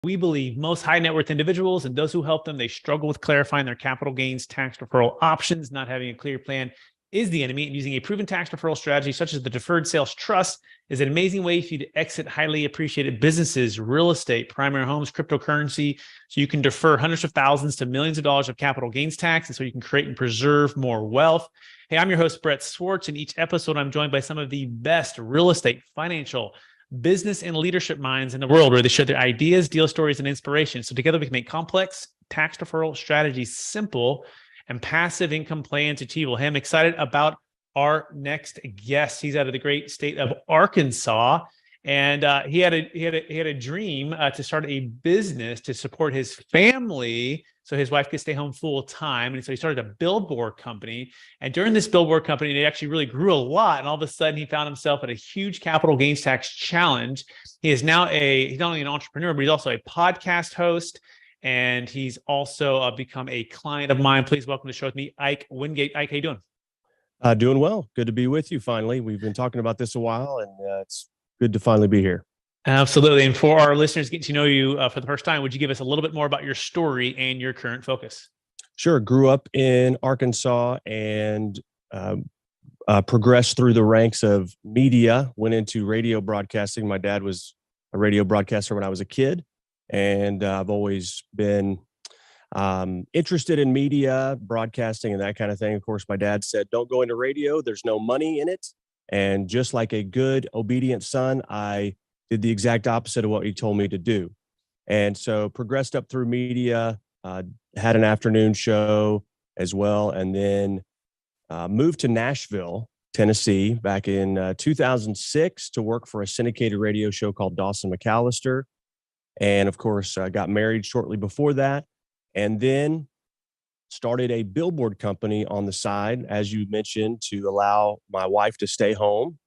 We believe most high net worth individuals and those who help them, they struggle with clarifying their capital gains tax deferral options. Not having a clear plan is the enemy, and using a proven tax deferral strategy such as the Deferred Sales Trust is an amazing way for you to exit highly appreciated businesses, real estate, primary homes, cryptocurrency, so you can defer hundreds of thousands to millions of dollars of capital gains tax, and so you can create and preserve more wealth. Hey, I'm your host, Brett Swarts. In each episode, I'm joined by some of the best real estate, financial, business, and leadership minds in the world, where they share their ideas, deal stories, and inspiration. So together we can make complex tax deferral strategies simple and passive income plans achievable. Hey, I'm excited about our next guest. He's out of the great state of Arkansas, and he had a dream to start a business to support his family, so his wife could stay home full time. And so he started a billboard company. And during this billboard company, it actually really grew a lot. And all of a sudden, he found himself at a huge capital gains tax challenge. He's not only an entrepreneur, but he's also a podcast host. And he's also become a client of mine. Please welcome to the show with me, Ike Wingate. Ike, how you doing? Doing well. Good to be with you finally. We've been talking about this a while, and it's good to finally be here. Absolutely. And for our listeners getting to know you for the first time, would you give us a little bit more about your story and your current focus? Sure. Grew up in Arkansas and progressed through the ranks of media, went into radio broadcasting. My dad was a radio broadcaster when I was a kid, and I've always been interested in media, broadcasting, and that kind of thing. Of course, my dad said, don't go into radio. There's no money in it. And just like a good, obedient son, I did the exact opposite of what he told me to do. And so progressed up through media, had an afternoon show as well, and then moved to Nashville, Tennessee back in 2006 to work for a syndicated radio show called Dawson McAllister. And of course, I got married shortly before that, and then started a billboard company on the side, as you mentioned, to allow my wife to stay home.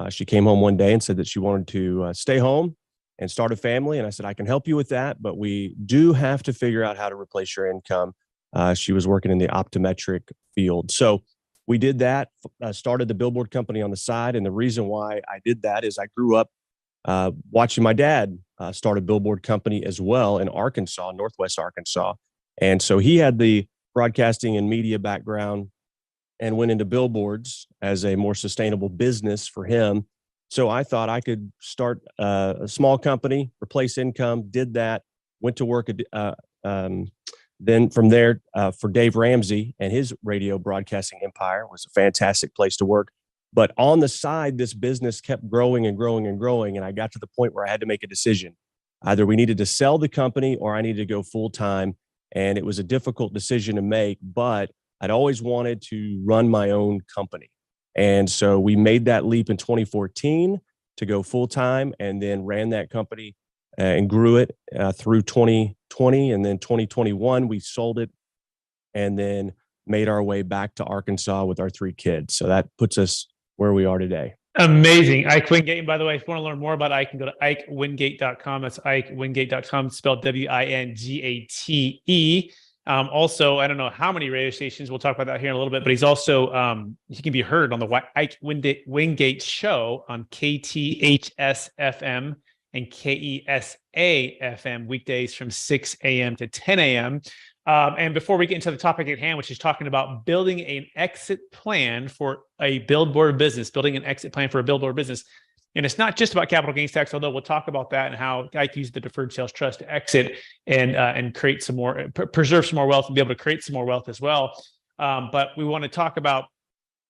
She came home one day and said that she wanted to stay home and start a family. And I said, I can help you with that, but we do have to figure out how to replace your income. She was working in the optometric field. So we did that, started the billboard company on the side. And the reason why I did that is I grew up watching my dad start a billboard company as well in Arkansas, Northwest Arkansas. And so he had the broadcasting and media background and went into billboards as a more sustainable business for him. So I thought I could start a small company, replace income, did that, went to work. Then from there for Dave Ramsey and his radio broadcasting empire. Was a fantastic place to work. But on the side, this business kept growing and growing and growing. And I got to the point where I had to make a decision. Either we needed to sell the company or I needed to go full time. And it was a difficult decision to make, but I'd always wanted to run my own company. And so we made that leap in 2014 to go full time, and then ran that company and grew it through 2020. And then 2021, we sold it and then made our way back to Arkansas with our 3 kids. So that puts us where we are today. Amazing. Ike Wingate. And by the way, if you want to learn more about Ike, you can go to IkeWingate.com. That's IkeWingate.com, spelled Wingate. Also, I don't know how many radio stations. We'll talk about that here in a little bit, but he's also, he can be heard on the Ike Wingate show on KTHS FM and KESA FM weekdays from 6 a.m. to 10 a.m. And before we get into the topic at hand, which is talking about building an exit plan for a billboard business, and it's not just about capital gains tax, although we'll talk about that and how I can use the Deferred Sales Trust to exit and create some more, preserve some more wealth and be able to create some more wealth as well. But we want to talk about,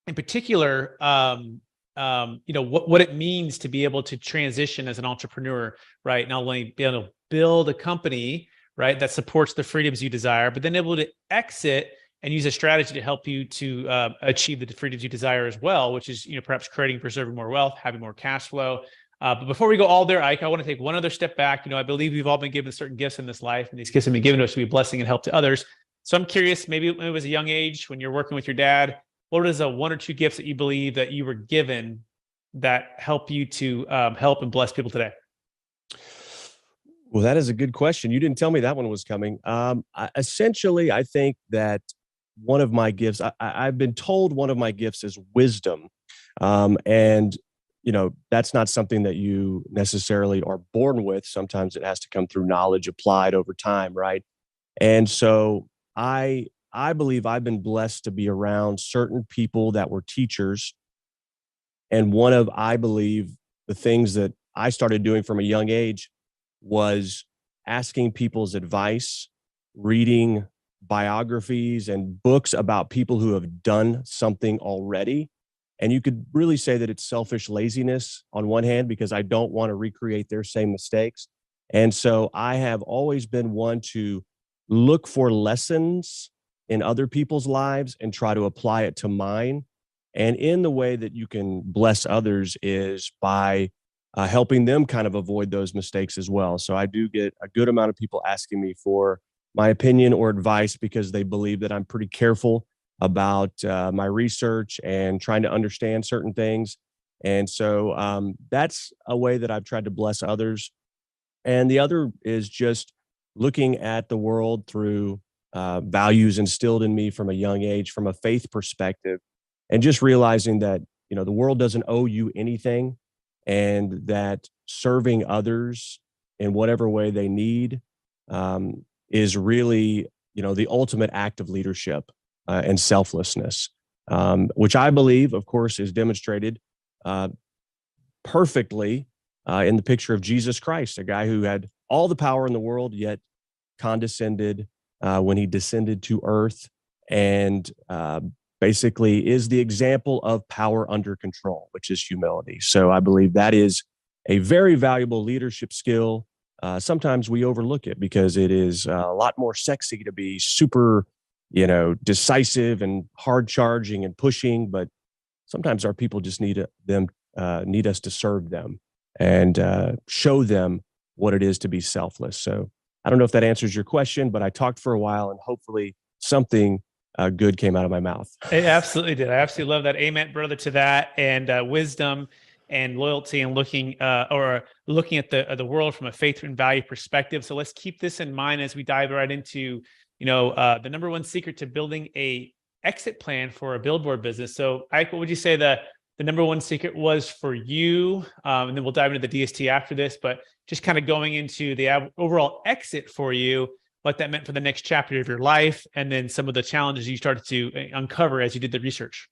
in particular, what it means to be able to transition as an entrepreneur, right? Not only be able to build a company, right, that supports the freedoms you desire, but then able to exit and use a strategy to help you to achieve the freedoms you desire as well, which is, perhaps creating, preserving more wealth, having more cash flow. But before we go all there, Ike, I want to take one other step back. I believe we've all been given certain gifts in this life, and these gifts have been given to us to be a blessing and help to others. So I'm curious, maybe it was a young age when you're working with your dad, what is 1 or 2 gifts that you believe that you were given that help you to help and bless people today? Well, that is a good question. You didn't tell me that one was coming. Essentially, I think that one of my gifts, I've been told one of my gifts is wisdom. And that's not something that you necessarily are born with. Sometimes it has to come through knowledge applied over time, right? And so I believe I've been blessed to be around certain people that were teachers. And I believe, the things that I started doing from a young age was asking people's advice, reading biographies and books about people who have done something already. And you could really say that it's selfish laziness on one hand, because I don't want to recreate their same mistakes. And so I have always been one to look for lessons in other people's lives and try to apply it to mine. And in the way that you can bless others is by helping them kind of avoid those mistakes as well. So I do get a good amount of people asking me for my opinion or advice because they believe that I'm pretty careful about my research and trying to understand certain things. And so that's a way that I've tried to bless others. And the other is just looking at the world through values instilled in me from a young age, from a faith perspective, and just realizing that, the world doesn't owe you anything, and that serving others in whatever way they need is really, the ultimate act of leadership and selflessness, which I believe, of course, is demonstrated perfectly in the picture of Jesus Christ, a guy who had all the power in the world, yet condescended when he descended to earth, and basically is the example of power under control, which is humility. So I believe that is a very valuable leadership skill. Sometimes we overlook it because it is a lot more sexy to be super, decisive and hard charging and pushing. But sometimes our people just need us to serve them and show them what it is to be selfless. So I don't know if that answers your question, but I talked for a while and hopefully something good came out of my mouth. It absolutely did. I absolutely love that. Amen, brother, to that. And wisdom and loyalty, and looking at the world from a faith and value perspective. So let's keep this in mind as we dive right into, the number one secret to building a exit plan for a billboard business. So Ike, what would you say the number one secret was for you? And then we'll dive into the DST after this, but just kind of going into the overall exit for you, what that meant for the next chapter of your life, and then some of the challenges you started to uncover as you did the research.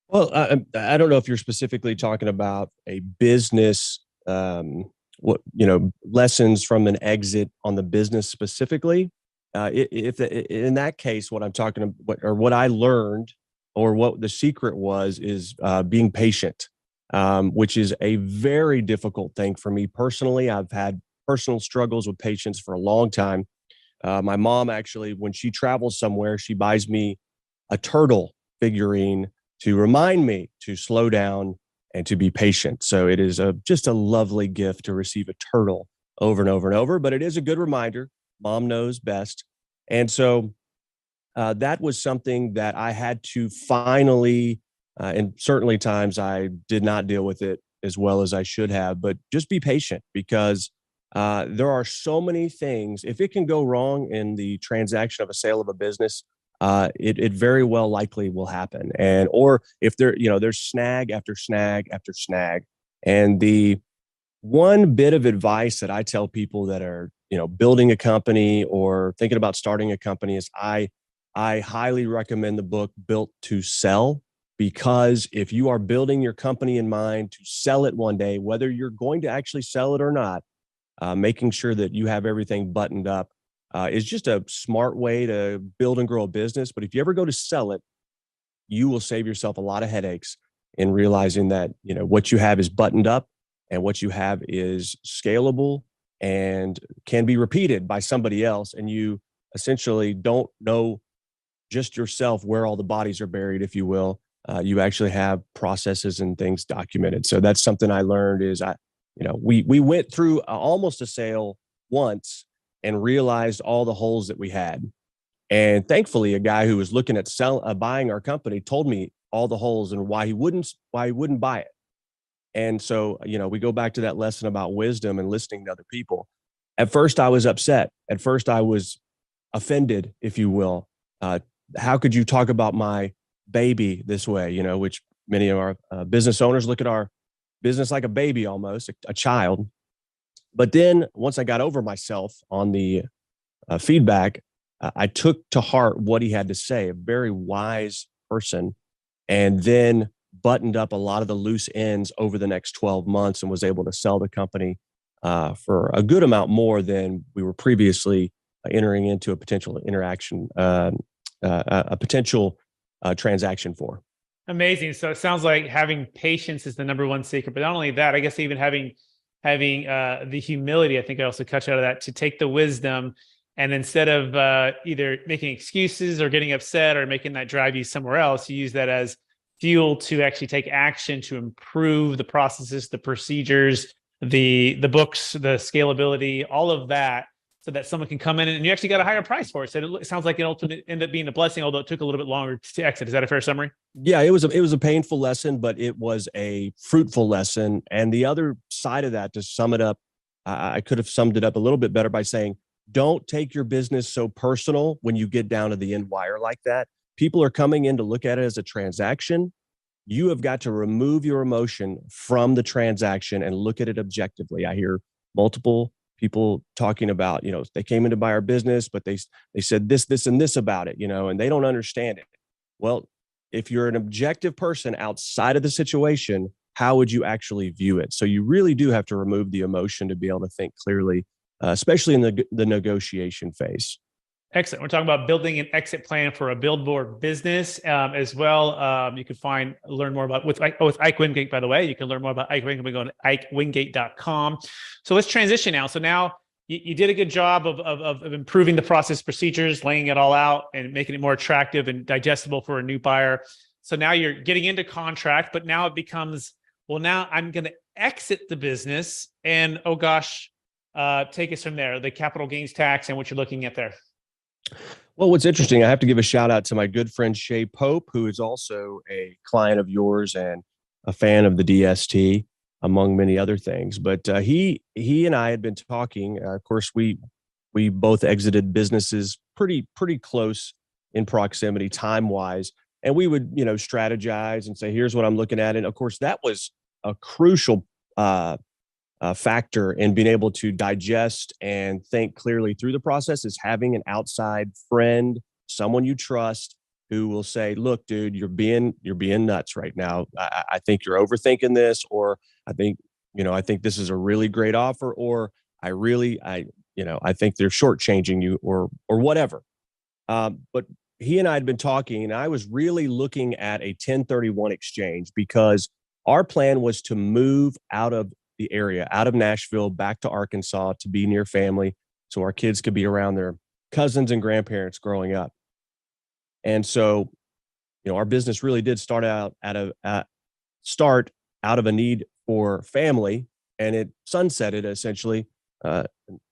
Well, I don't know if you're specifically talking about a business, lessons from an exit on the business specifically. If in that case, what I'm talking about, or what I learned, or what the secret was, is being patient, which is a very difficult thing for me personally. I've had personal struggles with patience for a long time. My mom actually, when she travels somewhere, she buys me a turtle figurine to remind me to slow down and to be patient. So it is just a lovely gift to receive a turtle over and over and over, but it is a good reminder. Mom knows best. And so that was something that I had to finally, and certainly times I did not deal with it as well as I should have, but just be patient, because there are so many things. If it can go wrong in the transaction of a sale of a business, it very well likely will happen. Or if there's snag after snag after snag. And the one bit of advice that I tell people that are, building a company or thinking about starting a company is I highly recommend the book Built to Sell, because if you are building your company in mind to sell it one day, whether you're going to actually sell it or not, making sure that you have everything buttoned up is just a smart way to build and grow a business. But if you ever go to sell it, you will save yourself a lot of headaches in realizing that, what you have is buttoned up and what you have is scalable and can be repeated by somebody else. And you essentially don't know just yourself where all the bodies are buried, if you will. You actually have processes and things documented. So that's something I learned is we went through almost a sale once and realized all the holes that we had. And thankfully, a guy who was looking at buying our company told me all the holes and why he wouldn't buy it. And so, we go back to that lesson about wisdom and listening to other people. At first, I was upset. At first, I was offended, if you will. How could you talk about my baby this way? Which many of our business owners look at our business like a baby, almost a child. But then once I got over myself on the feedback, I took to heart what he had to say, a very wise person, and then buttoned up a lot of the loose ends over the next 12 months and was able to sell the company for a good amount more than we were previously entering into a potential interaction, a potential transaction for. Amazing. So it sounds like having patience is the number one secret, but not only that, I guess even having the humility, I think I also catch out of that, to take the wisdom and instead of either making excuses or getting upset or making that drive you somewhere else, you use that as fuel to actually take action to improve the processes, the procedures, the books, the scalability, all of that, so that someone can come in and you actually got a higher price for it. So it sounds like it ultimately ended up being a blessing, although it took a little bit longer to exit. Is that a fair summary? Yeah, it was a painful lesson, but it was a fruitful lesson. And the other side of that, to sum it up, I could have summed it up a little bit better by saying, don't take your business so personal when you get down to the end wire like that. People are coming in to look at it as a transaction. You have got to remove your emotion from the transaction and look at it objectively. I hear multiple people talking about, they came in to buy our business, but they said this, and this about it, and they don't understand it. Well, if you're an objective person outside of the situation, how would you actually view it? So you really do have to remove the emotion to be able to think clearly, especially in the negotiation phase. Excellent. We're talking about building an exit plan for a billboard business as well. You can learn more about with Ike Wingate, by the way. You can learn more about Ike Wingate by going to ikewingate.com. So let's transition now. So now you did a good job of improving the process procedures, laying it all out and making it more attractive and digestible for a new buyer. So now you're getting into contract, but now it becomes, well, now I'm going to exit the business and, oh gosh, take us from there, the capital gains tax and what you're looking at there. Well, what's interesting, I have to give a shout out to my good friend Shay Pope, who is also a client of yours and a fan of the DST, among many other things. But he and I had been talking. Of course, we both exited businesses pretty close in proximity, time wise, and we would strategize and say, "Here's what I'm looking at." And of course, that was a crucial factor in being able to digest and think clearly through the process, is having an outside friend, someone you trust, who will say, "Look, dude, you're being nuts right now. I think you're overthinking this, or I think this is a really great offer, or I think they're shortchanging you, or whatever." But he and I had been talking, and I was really looking at a 1031 exchange because our plan was to move out of the area, out of Nashville, back to Arkansas to be near family, so our kids could be around their cousins and grandparents growing up. And so, our business really did start out of a need for family, and it sunsetted essentially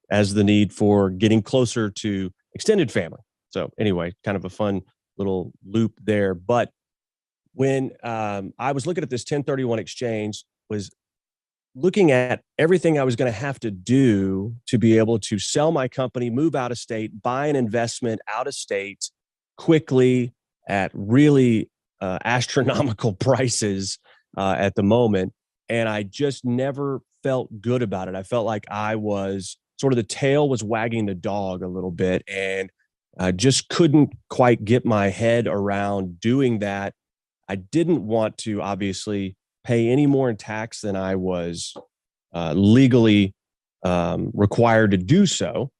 as the need for getting closer to extended family. So anyway, kind of a fun little loop there. But when I was looking at this 1031 exchange, was looking at everything I was going to have to do to be able to sell my company, move out of state, buy an investment out of state quickly at really astronomical prices at the moment. And I just never felt good about it. I felt like I was sort of, the tail was wagging the dog a little bit, and I just couldn't quite get my head around doing that. I didn't want to obviously pay any more in tax than I was legally required to do so.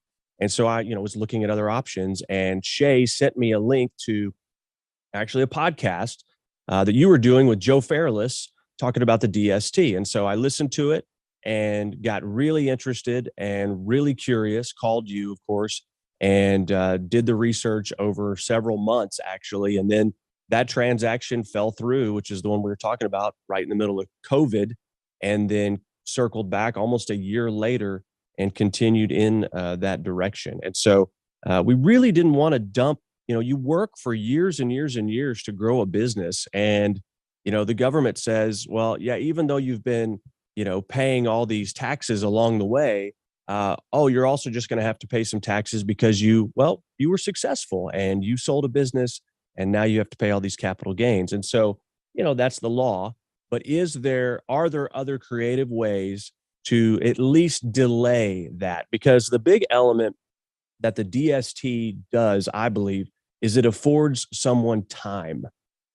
And so I, was looking at other options, and Shay sent me a link to actually a podcast that you were doing with Joe Fairless talking about the DST. And so I listened to it and got really interested and really curious, called you, of course, and did the research over several months, actually. And then that transaction fell through, which is the one we were talking about, right in the middle of COVID, and then circled back almost a year later and continued in that direction. And so we really didn't want to dump, you work for years and years and years to grow a business. And, the government says, well, yeah, even though you've been, paying all these taxes along the way, you're also just going to have to pay some taxes because you were successful and you sold a business, and now you have to pay all these capital gains. And so, that's the law. but are there other creative ways to at least delay that? Because the big element that the DST does, I believe, is it affords someone time.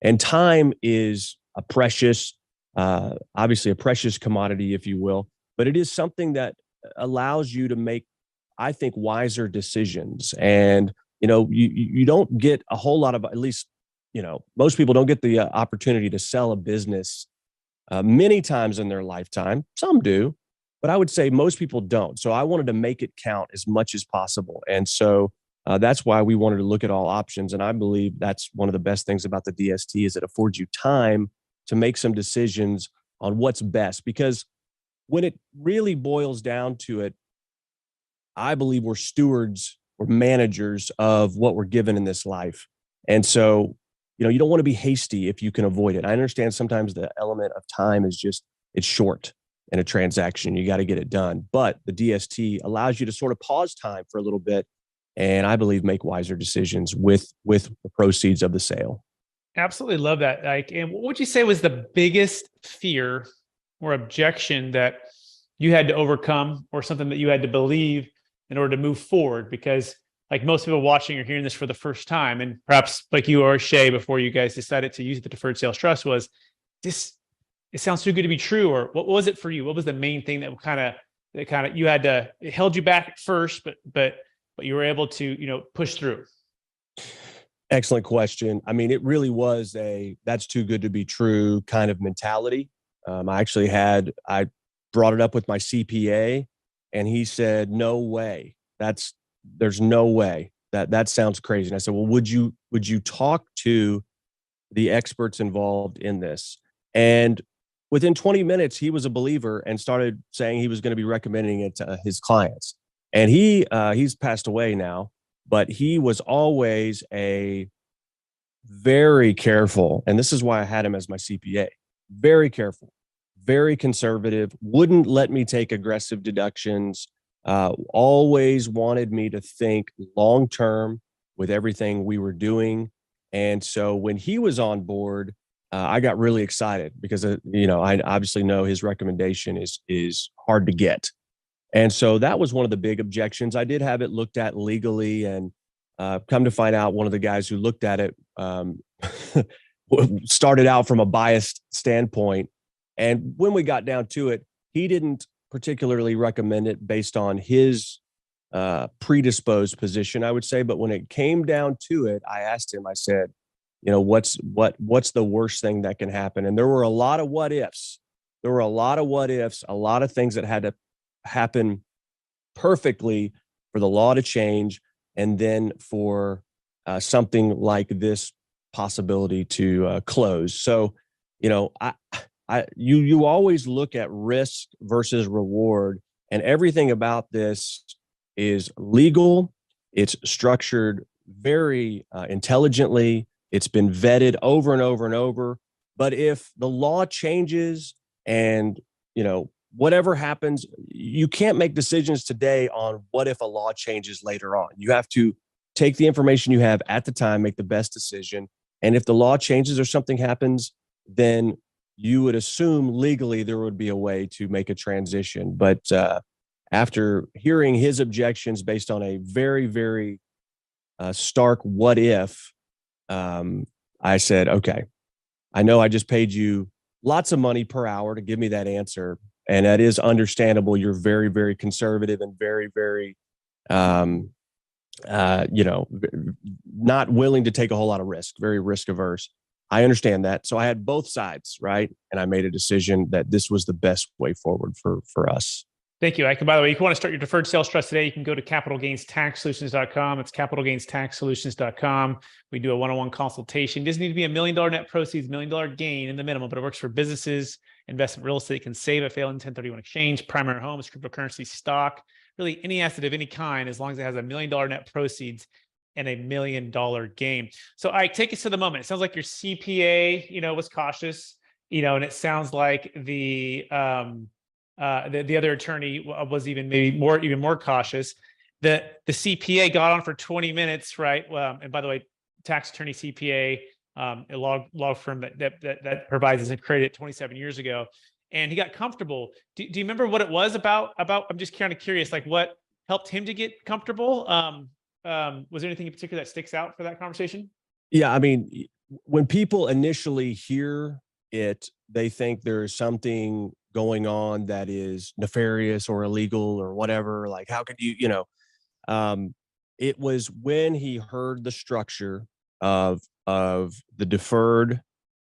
And time is a precious, obviously a precious commodity, if you will, but it is something that allows you to make, I think, wiser decisions. And, you don't get a whole lot of, at least, most people don't get the opportunity to sell a business many times in their lifetime. Some do, but I would say most people don't. So I wanted to make it count as much as possible. And so that's why we wanted to look at all options. And I believe that's one of the best things about the DST is it affords you time to make some decisions on what's best. Because when it really boils down to it, I believe we're stewards or managers of what we're given in this life. And so, you don't want to be hasty if you can avoid it. I understand sometimes the element of time is it's short in a transaction. You got to get it done. But the DST allows you to sort of pause time for a little bit and I believe make wiser decisions with the proceeds of the sale. Absolutely love that. And what would you say was the biggest fear or objection that you had to overcome, or something that you had to believe in order to move forward? Because like most people watching or hearing this for the first time, and perhaps like you or Shay before you guys decided to use the Deferred Sales Trust, was this, it sounds too good to be true. Or what was it for you? What was the main thing that you had to, it held you back at first, but you were able to, push through? Excellent question. I mean, it really was that's too good to be true kind of mentality. I brought it up with my CPA and he said, no way. There's no way. That sounds crazy. And I said, well, would you talk to the experts involved in this? And within 20 minutes, he was a believer and started saying he was going to be recommending it to his clients. And he's passed away now, but he was always a very careful, and this is why I had him as my CPA, very careful, very conservative, wouldn't let me take aggressive deductions, always wanted me to think long-term with everything we were doing. And so when he was on board, I got really excited because, I obviously know his recommendation is hard to get. And so that was one of the big objections. I did have it looked at legally, and come to find out one of the guys who looked at it started out from a biased standpoint. And when we got down to it, he didn't particularly recommend it based on his predisposed position, I would say. But when it came down to it, I asked him, I said, what's the worst thing that can happen? And there were a lot of what ifs. A lot of things that had to happen perfectly for the law to change, and then for something like this possibility to close. So, you always look at risk versus reward, and everything about this is legal. It's structured very intelligently. It's been vetted over and over and over. But if the law changes and, whatever happens, you can't make decisions today on what if a law changes later on. You have to take the information you have at the time, make the best decision. And if the law changes or something happens, then you would assume legally there would be a way to make a transition. But after hearing his objections based on a very, very stark what if, I said, okay, I know I just paid you lots of money per hour to give me that answer. And that is understandable. You're very, very conservative and very, very, not willing to take a whole lot of risk, very risk averse. I understand that. So I had both sides, right? And I made a decision that this was the best way forward for us. Thank you, Ike. By the way, if you want to start your deferred sales trust today, you can go to capitalgainstaxsolutions.com. It's capitalgainstaxsolutions.com. We do a one-on-one consultation. It doesn't need to be $1 million net proceeds, $1 million gain in the minimum, but it works for businesses, investment real estate, can save a failing 1031 exchange, primary homes, cryptocurrency, stock, really any asset of any kind, as long as it has $1 million net proceeds and $1 million gain. So Ike, take us to the moment. It sounds like your CPA, was cautious, and it sounds like the other attorney was even more cautious. The CPA got on for 20 minutes, right? And by the way, tax attorney CPA, a law firm that provides us and created it 27 years ago. And he got comfortable. Do you remember what it was about? I'm just kind of curious, like what helped him to get comfortable? Was there anything in particular that sticks out for that conversation? Yeah, I mean, when people initially hear it, they think there's something going on that is nefarious or illegal or whatever. Like, how could you, um, it was when he heard the structure of the deferred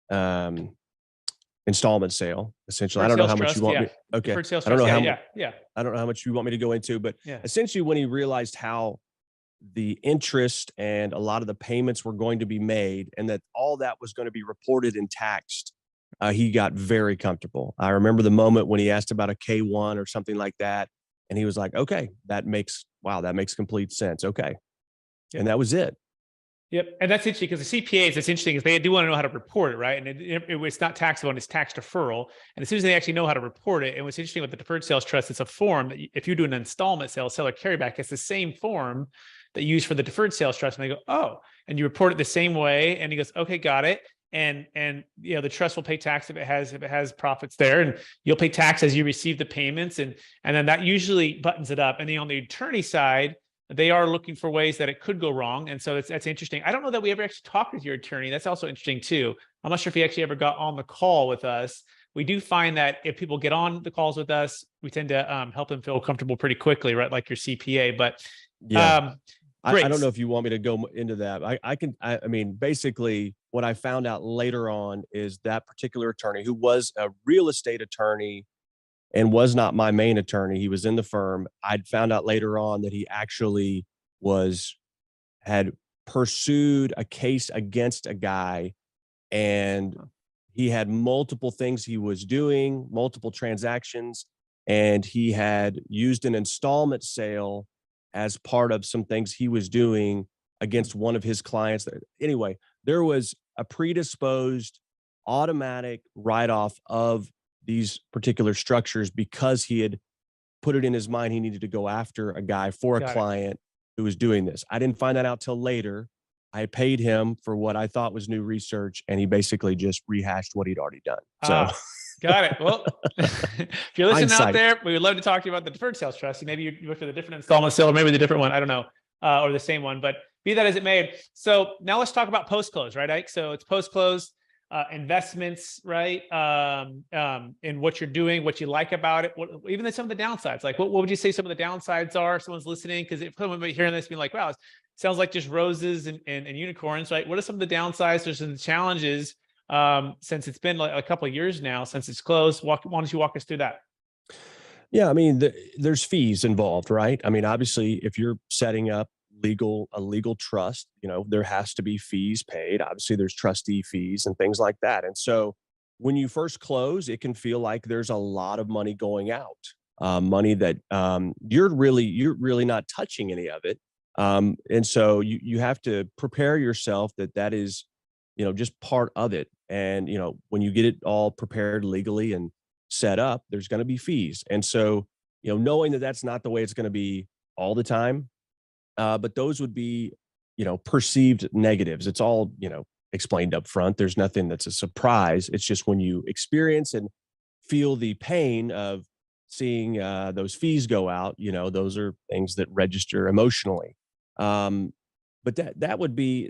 um, installment sale. Essentially, I Deferred don't know Sales how much you Trust, want yeah. me. Okay, Deferred Sales I don't Trust, know yeah, how. yeah, I don't know how much you want me to go into, but yeah. essentially, when he realized how the interest and a lot of the payments were going to be made and that all that was going to be reported and taxed, he got very comfortable. I remember the moment when he asked about a K-1 or something like that. And he was like, okay, that makes complete sense. Okay. Yep. And that was it. Yep. And that's interesting because the CPAs, it's interesting is they do want to know how to report it, right? And it's not taxable and it's tax deferral. And as soon as they actually know how to report it, and what's interesting with the deferred sales trust, it's a form that if you do an installment sale, seller carryback, it's the same form that you use for the deferred sales trust. And they go, oh, and you report it the same way. And he goes, okay, got it. And the trust will pay tax if it has profits there, and you'll pay tax as you receive the payments. And then that usually buttons it up. And then on the attorney side, they are looking for ways that it could go wrong. And so that's interesting. I don't know that we ever actually talked with your attorney. That's also interesting too. I'm not sure if he actually ever got on the call with us. We do find that if people get on the calls with us, we tend to help them feel comfortable pretty quickly, right? Like your CPA. But Yeah. great. I don't know if you want me to go into that. I mean, basically what I found out later on is that particular attorney, who was a real estate attorney and was not my main attorney, he was in the firm. I'd found out later on that he actually had pursued a case against a guy, and he had multiple things he was doing, multiple transactions, and he had used an installment sale as part of some things he was doing against one of his clients. Anyway, there was a predisposed automatic write-off of these particular structures because he had put it in his mind he needed to go after a guy for a client who was doing this. I didn't find that out till later. I paid him for what I thought was new research, and he basically just rehashed what he'd already done. So got it. Well, if you're listening Hindsight. out there, we would love to talk to you about the deferred sales trust. Maybe you looked at a different installment sale, or maybe the different one. I don't know, or the same one, but be that as it may. So now let's talk about post-close, right, Ike? So it's post-close investments, right? And what you're doing, what you like about it, even some of the downsides. Like, what would you say some of the downsides are? Someone's listening, because if someone might be hearing this, being like, wow, it sounds like just roses and unicorns, right? What are some of the downsides? There's some challenges since it's been like a couple of years now since it's closed. Why don't you walk us through that? Yeah, I mean, there's fees involved, right? I mean, obviously, if you're setting up a legal trust, there has to be fees paid. Obviously, there's trustee fees and things like that. And so when you first close, it can feel like there's a lot of money going out, money that you're really not touching any of it. And so you have to prepare yourself that is, just part of it. And, when you get it all prepared legally and set up, there's going to be fees. And so, knowing that that's not the way it's going to be all the time, but those would be, perceived negatives. It's all, explained up front. There's nothing that's a surprise. It's just when you experience and feel the pain of seeing those fees go out, those are things that register emotionally. But that would be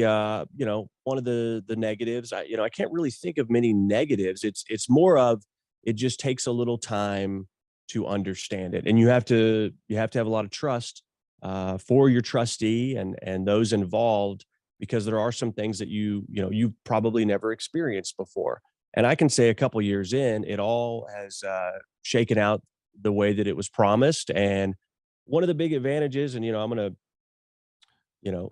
one of the negatives. I can't really think of many negatives. It's more of, it just takes a little time to understand it, and you have to have a lot of trust for your trustee and those involved, because there are some things that you've probably never experienced before. And I can say a couple years in, it all has shaken out the way that it was promised. And one of the big advantages, and I'm going to,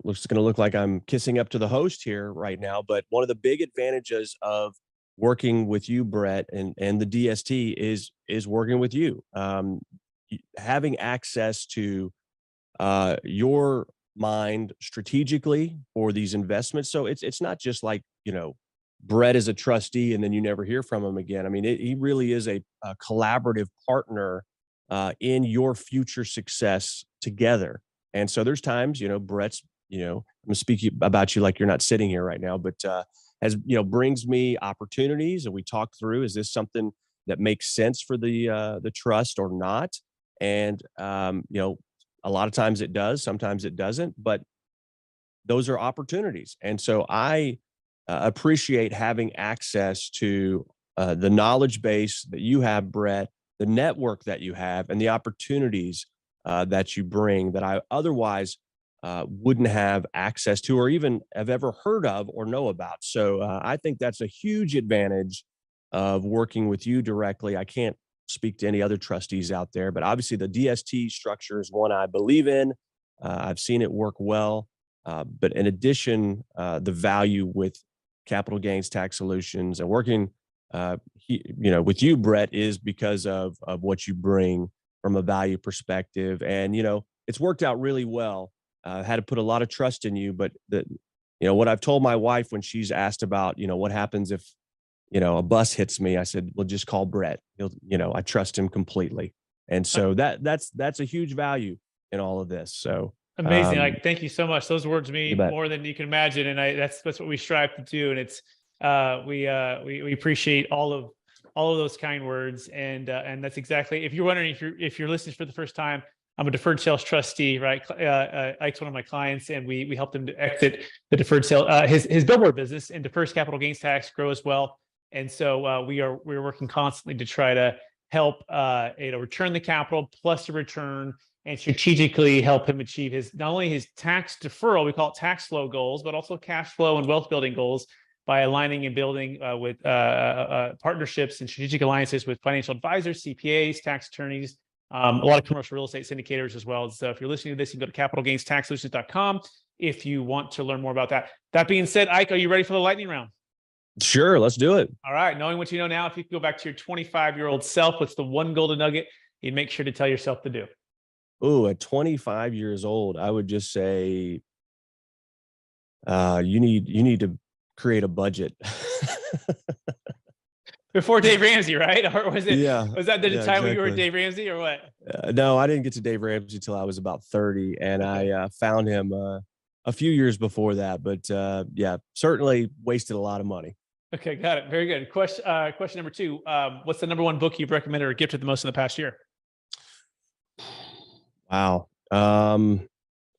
it's going to look like I'm kissing up to the host here right now, but one of the big advantages of working with you, Brett, and the DST is working with you, having access to your mind strategically for these investments. So it's not just like, Brett is a trustee and then you never hear from him again. I mean, he really is a collaborative partner in your future success together. And so there's times, Brett's I'm speaking about you like you're not sitting here right now, but brings me opportunities, and we talk through, is this something that makes sense for the trust or not? And a lot of times it does, sometimes it doesn't, but those are opportunities. And so I appreciate having access to the knowledge base that you have, Brett, the network that you have, and the opportunities that you bring that I otherwise wouldn't have access to, or even have ever heard of or know about. So I think that's a huge advantage of working with you directly. I can't speak to any other trustees out there, but obviously the DST structure is one I believe in. I've seen it work well. But in addition, the value with capital gains tax solutions and working, with you, Brett, is because of what you bring from a value perspective. And, it's worked out really well. Had to put a lot of trust in you, but what I've told my wife when she's asked about, what happens if, a bus hits me, I said, well, just call Brett. I trust him completely. And so that's a huge value in all of this. So amazing. Thank you so much. Those words mean more than you can imagine. And that's what we strive to do. And it's, we appreciate all of those kind words. And that's exactly, if you're wondering, if you're listening for the first time, I'm a deferred sales trustee, right? Ike's one of my clients, and we helped him to exit the deferred sale, his billboard business, and defers capital gains tax, grow as well. And so we're working constantly to try to help return the capital plus the return, and strategically help him achieve not only his tax deferral, we call it tax flow goals, but also cash flow and wealth building goals by aligning and building with partnerships and strategic alliances with financial advisors, CPAs, tax attorneys, a lot of commercial real estate syndicators as well. So if you're listening to this, you can go to capitalgainstaxsolutions.com if you want to learn more about that. That being said, Ike, are you ready for the lightning round? Sure, let's do it. All right. Knowing what you know now, if you could go back to your 25-year-old self, what's the one golden nugget you'd make sure to tell yourself to do? Oh, at 25 years old, I would just say, you need to create a budget. Before Dave Ramsey, right? Or was it? Yeah. Was that the time exactly. when you were Dave Ramsey, or what? No, I didn't get to Dave Ramsey till I was about 30, and okay. I found him a few years before that. But certainly wasted a lot of money. Okay, got it. Very good. Question number 2. What's the number one book you've recommended or gifted the most in the past year? Wow.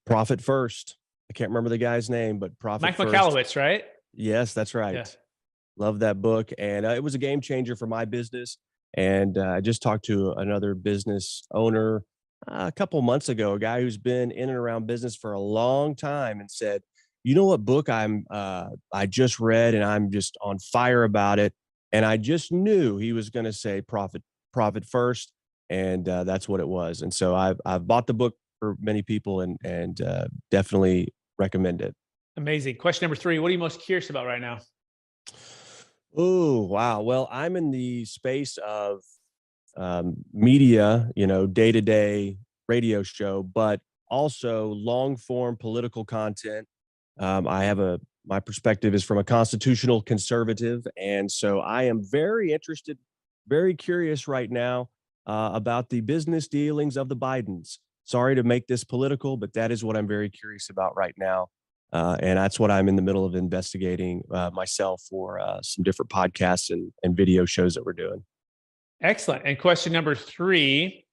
Profit First. I can't remember the guy's name, but Profit First. Mike McAllowitz, right? Yes, that's right. Yes. Love that book. And it was a game changer for my business. And I just talked to another business owner a couple months ago, a guy who's been in and around business for a long time, and said, you know what book I just read, and I'm just on fire about it. And I just knew he was going to say Profit First. And that's what it was. And so I've bought the book for many people, and definitely recommend it. Amazing. Question number 3. What are you most curious about right now? Oh, wow. Well, I'm in the space of media, day-to-day radio show, but also long-form political content. My perspective is from a constitutional conservative. And so I am very interested, very curious right now about the business dealings of the Bidens. Sorry to make this political, but that is what I'm very curious about right now. And that's what I'm in the middle of investigating myself for some different podcasts and video shows that we're doing. Excellent. And question number 3,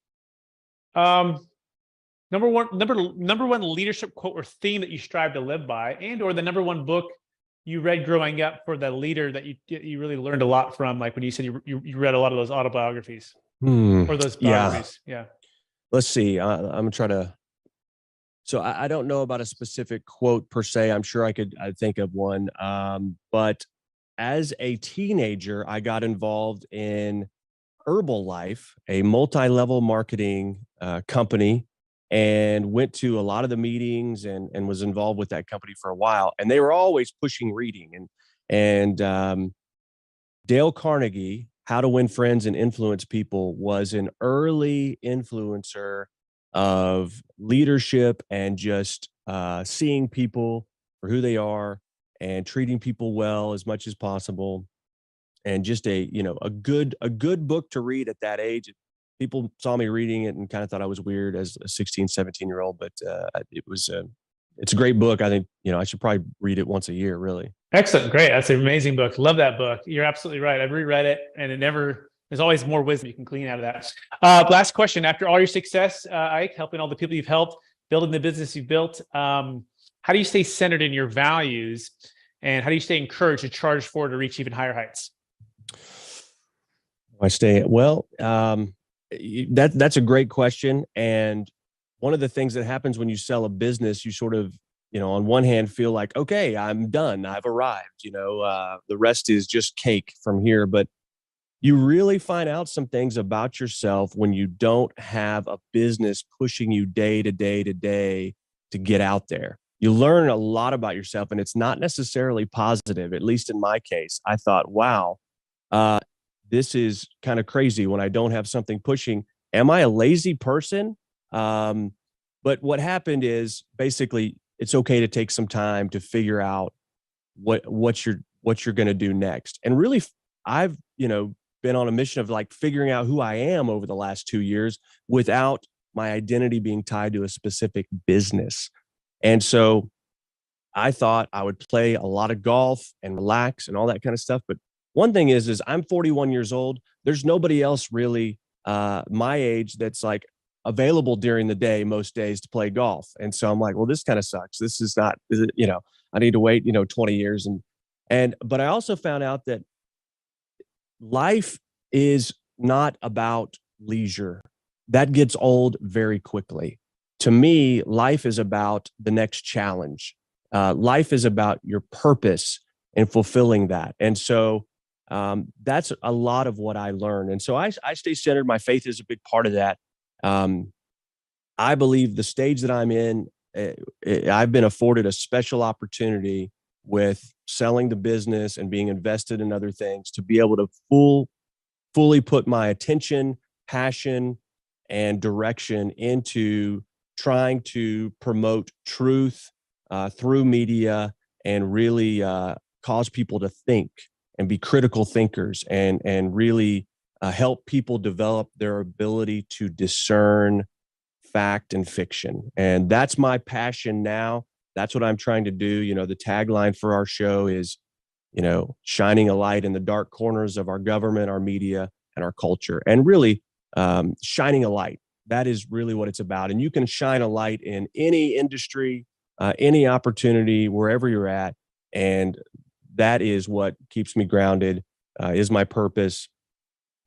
number one leadership quote or theme that you strive to live by, and or the number one book you read growing up for the leader that you really learned a lot from, like when you said you read a lot of those autobiographies or those biographies. Yeah. Let's see. I'm gonna try to. So I don't know about a specific quote per se. I'm sure I'd think of one. But as a teenager, I got involved in Herbalife, a multi-level marketing company, and went to a lot of the meetings and was involved with that company for a while. And they were always pushing reading. And Dale Carnegie, How to Win Friends and Influence People, was an early influencer of leadership and just seeing people for who they are and treating people well as much as possible. And just a good book to read at that age. People saw me reading it and kind of thought I was weird as a 16, 17-year-old, but it was it's a great book. I think, I should probably read it once a year, really. Excellent. Great. That's an amazing book. Love that book. You're absolutely right. I've reread it and there's always more wisdom you can glean out of that. Last question. After all your success, Ike, helping all the people you've helped, building the business you've built, how do you stay centered in your values, and how do you stay encouraged to charge forward to reach even higher heights? That's a great question. And one of the things that happens when you sell a business, you sort of, on one hand feel like, okay, I'm done. I've arrived, the rest is just cake from here. But you really find out some things about yourself when you don't have a business pushing you day to day to day to get out there. You learn a lot about yourself, and it's not necessarily positive. At least in my case, I thought, wow, this is kind of crazy when I don't have something pushing. Am I a lazy person? But what happened is basically it's okay to take some time to figure out what you're going to do next. And really, I've, been on a mission of like figuring out who I am over the last 2 years without my identity being tied to a specific business. And so I thought I would play a lot of golf and relax and all that kind of stuff. But one thing is I'm 41 years old. There's nobody else really my age that's like available during the day most days to play golf. And so I'm like, well, this kind of sucks. This is not, I need to wait, 20 years. But I also found out that life is not about leisure. That gets old very quickly. To me, life is about the next challenge. Life is about your purpose and fulfilling that. And so that's a lot of what I learned. And so I stay centered. My faith is a big part of that. I believe the stage that I'm in, I've been afforded a special opportunity with selling the business and being invested in other things to be able to fully put my attention, passion, and direction into trying to promote truth through media and really cause people to think and be critical thinkers and really help people develop their ability to discern fact and fiction. And that's my passion now. That's what I'm trying to do. The tagline for our show is, shining a light in the dark corners of our government, our media, and our culture. And really shining a light. That is really what it's about. And you can shine a light in any industry, any opportunity, wherever you're at. And that is what keeps me grounded, is my purpose.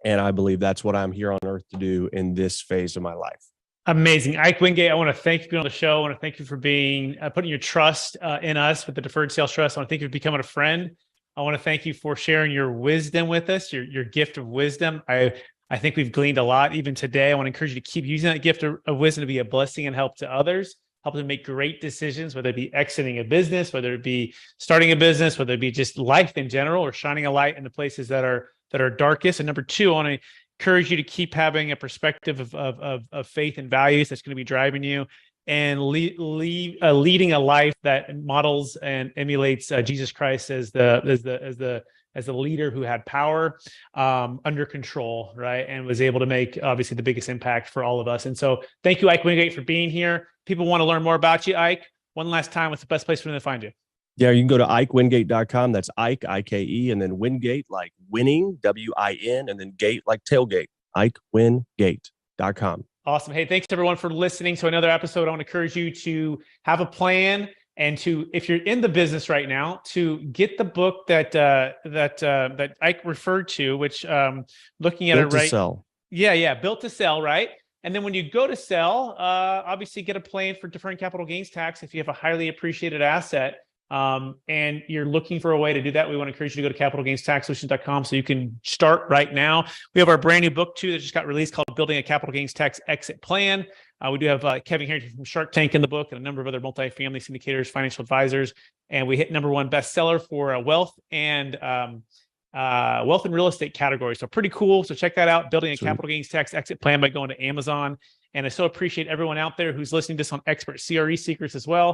And I believe that's what I'm here on earth to do in this phase of my life. Amazing. Ike Wingate, I want to thank you for being on the show. I want to thank you for being putting your trust in us with the Deferred Sales Trust. I want to thank you for becoming a friend. I want to thank you for sharing your wisdom with us, your gift of wisdom. I think we've gleaned a lot even today. I want to encourage you to keep using that gift of wisdom to be a blessing and help to others, help them make great decisions, whether it be exiting a business, whether it be starting a business, whether it be just life in general, or shining a light in the places that are darkest. And number two, I want to encourage you to keep having a perspective of faith and values that's going to be driving you, and leading a life that models and emulates Jesus Christ as the leader who had power under control, right, and was able to make obviously the biggest impact for all of us. And so, thank you, Ike Wingate, for being here. People want to learn more about you, Ike. One last time, what's the best place for them to find you? Yeah, you can go to IkeWingate.com. That's Ike, I-K-E, and then Wingate, like winning, W-I-N, and then gate, like tailgate, IkeWingate.com. Awesome. Hey, thanks everyone for listening to another episode. I want to encourage you to have a plan and to, if you're in the business right now, to get the book that Ike referred to, which looking at Built it right. to Sell. Yeah. Built to Sell, right? And then when you go to sell, obviously get a plan for deferring capital gains tax if you have a highly appreciated asset. And you're looking for a way to do that. We want to encourage you to go to capitalgainstaxsolutions.com so you can start right now. We have our brand new book too that just got released called Building a Capital Gains Tax Exit Plan. We do have Kevin Harrington from Shark Tank in the book and a number of other multifamily syndicators, financial advisors. And we hit #1 bestseller for wealth and real estate category. So pretty cool. So check that out. Building a Capital Gains Tax Exit Plan by going to Amazon. And I so appreciate everyone out there who's listening to this on Expert CRE Secrets as well.